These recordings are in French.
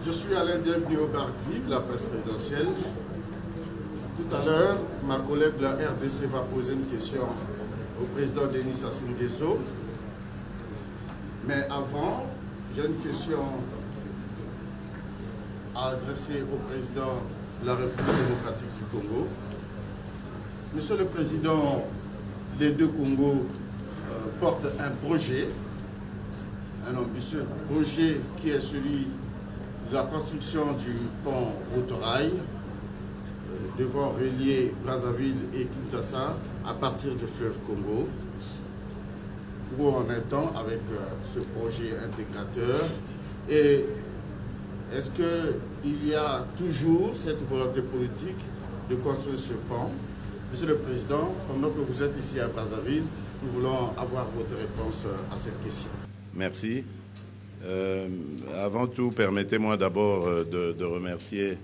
Je suis Alain Delbio-Bargui de la presse présidentielle. Tout à l'heure, ma collègue de la RDC va poser une question au président Denis Sassou Nguesso. Mais avant, j'ai une question à adresser au président de la République démocratique du Congo. Monsieur le Président, les deux Congos portent un projet, un ambitieux projet qui est celui de la construction du pont Rotorail devant relier Brazzaville et Kinshasa à partir du fleuve Congo. Où en est-on avec ce projet intégrateur et est-ce qu'il y a toujours cette volonté politique de construire ce pont? Monsieur le Président, pendant que vous êtes ici à Brazzaville, nous voulons avoir votre réponse à cette question. Merci. Avant tout, permettez-moi d'abord de remercier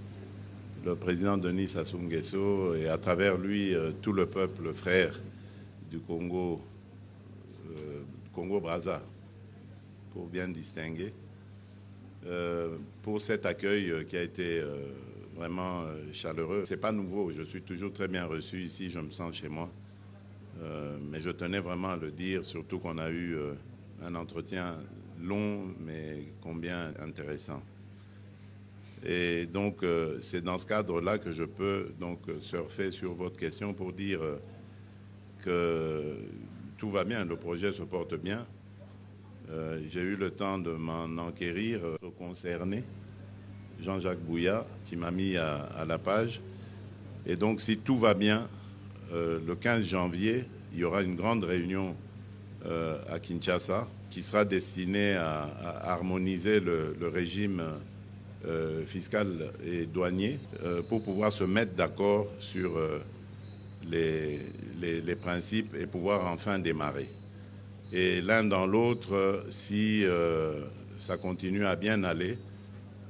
le président Denis Sassou Nguesso et à travers lui tout le peuple frère du Congo, Congo-Brazza, pour bien distinguer, pour cet accueil qui a été vraiment chaleureux. C'est pas nouveau, je suis toujours très bien reçu ici, je me sens chez moi. Mais je tenais vraiment à le dire, surtout qu'on a eu un entretien long, mais combien intéressant. Et donc, c'est dans ce cadre-là que je peux donc surfer sur votre question pour dire que tout va bien, le projet se porte bien. J'ai eu le temps de m'en enquérir concerné, Jean-Jacques Bouya, qui m'a mis à la page. Et donc, si tout va bien, le 15 janvier, il y aura une grande réunion à Kinshasa qui sera destinée à harmoniser le régime fiscal et douanier pour pouvoir se mettre d'accord sur les principes et pouvoir enfin démarrer. Et l'un dans l'autre, si ça continue à bien aller,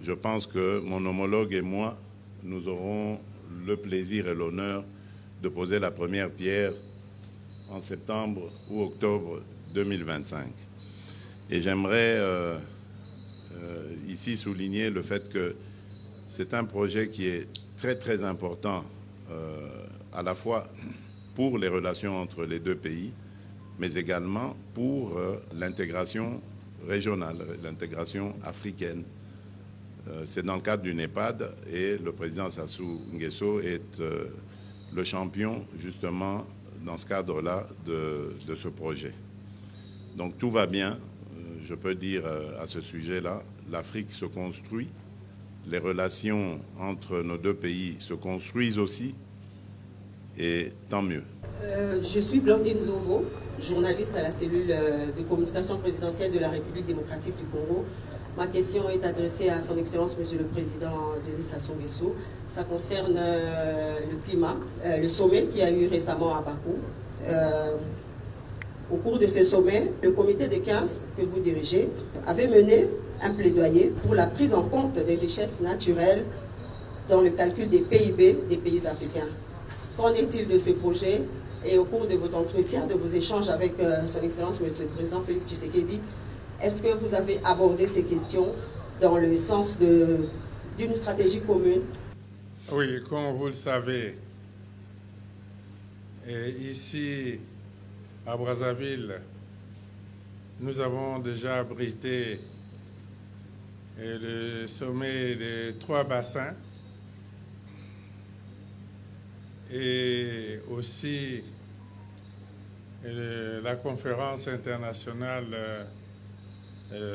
je pense que mon homologue et moi, nous aurons le plaisir et l'honneur de poser la première pierre en septembre ou octobre 2025. Et j'aimerais ici souligner le fait que c'est un projet qui est très très important à la fois pour les relations entre les deux pays, mais également pour l'intégration régionale, l'intégration africaine. C'est dans le cadre du NEPAD et le président Sassou Nguesso est le champion justement dans ce cadre-là de ce projet. Donc tout va bien, je peux dire à ce sujet-là, l'Afrique se construit, les relations entre nos deux pays se construisent aussi, et tant mieux. Je suis Blandine Zovo, journaliste à la cellule de communication présidentielle de la République démocratique du Congo. Ma question est adressée à son Excellence, Monsieur le Président Denis Sassou Nguesso. Ça concerne le climat, le sommet qui a eu récemment à Bakou. Au cours de ce sommet, le comité de 15 que vous dirigez avait mené un plaidoyer pour la prise en compte des richesses naturelles dans le calcul des PIB des pays africains. Qu'en est-il de ce projet? Et au cours de vos entretiens, de vos échanges avec son Excellence, Monsieur le Président Félix Tshisekedi, est-ce que vous avez abordé ces questions dans le sens d'une stratégie commune? Oui, comme vous le savez, ici à Brazzaville, nous avons déjà abrité le sommet des 3 bassins et aussi la conférence internationale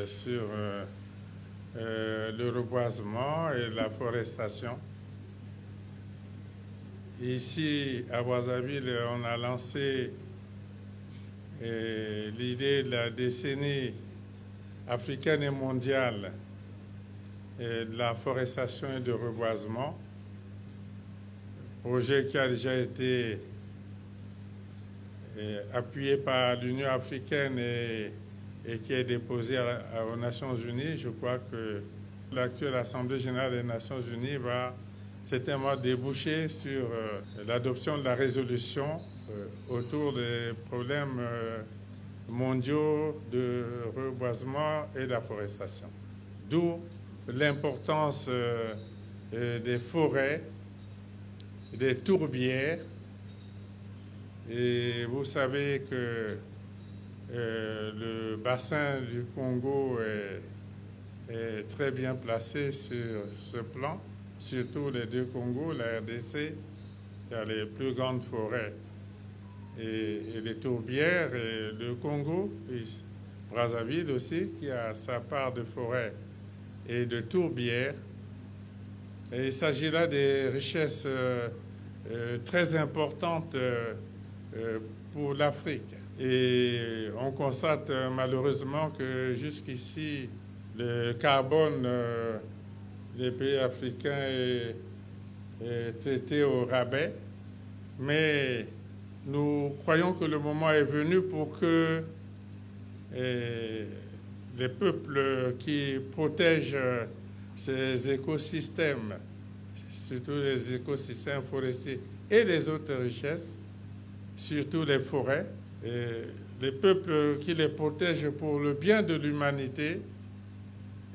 sur le reboisement et la forestation. Ici, à Brazzaville, on a lancé l'idée de la décennie africaine et mondiale de la forestation et de reboisement, projet qui a déjà été appuyé par l'Union africaine et qui est déposé aux Nations Unies. Je crois que l'actuelle Assemblée générale des Nations Unies va certainement déboucher sur l'adoption de la résolution autour des problèmes mondiaux de reboisement et d'afforestation. D'où l'importance des forêts, des tourbières. Et vous savez que le bassin du Congo est très bien placé sur ce plan, surtout les deux Congos, la RDC, qui a les plus grandes forêts et les tourbières, et le Congo, et Brazzaville aussi, qui a sa part de forêt et de tourbières. Et il s'agit là des richesses très importantes pour l'Afrique. Et on constate malheureusement que jusqu'ici, le carbone des pays africains est traité au rabais. Mais nous croyons que le moment est venu pour que les peuples qui protègent ces écosystèmes, surtout les écosystèmes forestiers et les autres richesses, surtout les forêts, les peuples qui les protègent pour le bien de l'humanité.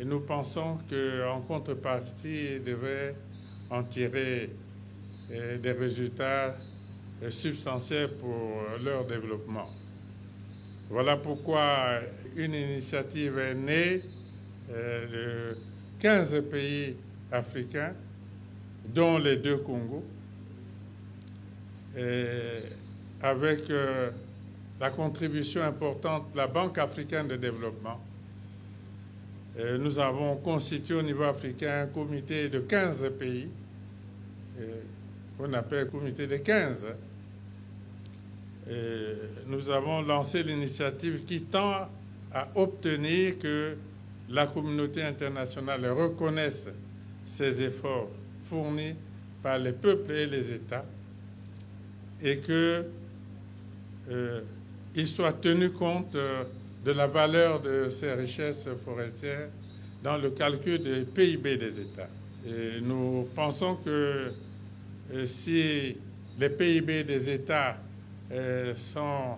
Et nous pensons qu'en contrepartie, ils devraient en tirer des résultats substantiels pour leur développement. Voilà pourquoi une initiative est née de 15 pays africains, dont les deux Congos, avec la contribution importante de la Banque africaine de développement. Nous avons constitué au niveau africain un comité de 15 pays, qu'on appelle le comité des 15. Nous avons lancé l'initiative qui tend à obtenir que la communauté internationale reconnaisse ces efforts fournis par les peuples et les États et qu'il soit tenu compte de la valeur de ces richesses forestières dans le calcul du PIB des États. Et nous pensons que si les PIB des États sont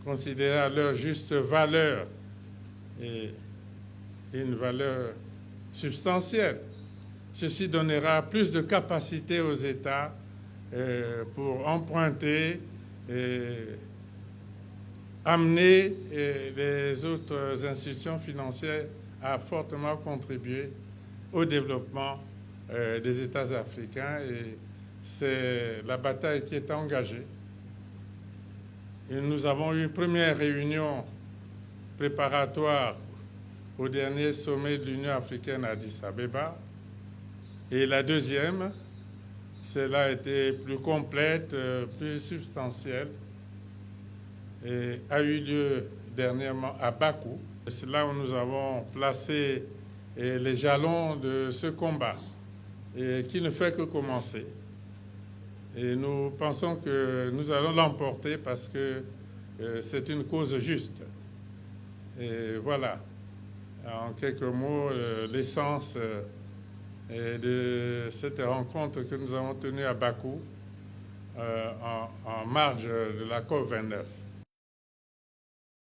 considérés à leur juste valeur et une valeur substantielle, ceci donnera plus de capacité aux États pour emprunter et amener les autres institutions financières à fortement contribuer au développement des États africains. Et c'est la bataille qui est engagée. Et nous avons eu une première réunion préparatoire au dernier sommet de l'Union africaine à Addis Abeba. Et la deuxième, celle-là a été plus complète, plus substantielle, et a eu lieu dernièrement à Bakou. C'est là où nous avons placé les jalons de ce combat, et qui ne fait que commencer. Et nous pensons que nous allons l'emporter parce que c'est une cause juste. Et voilà, en quelques mots, l'essence de cette rencontre que nous avons tenue à Bakou en marge de la COP29.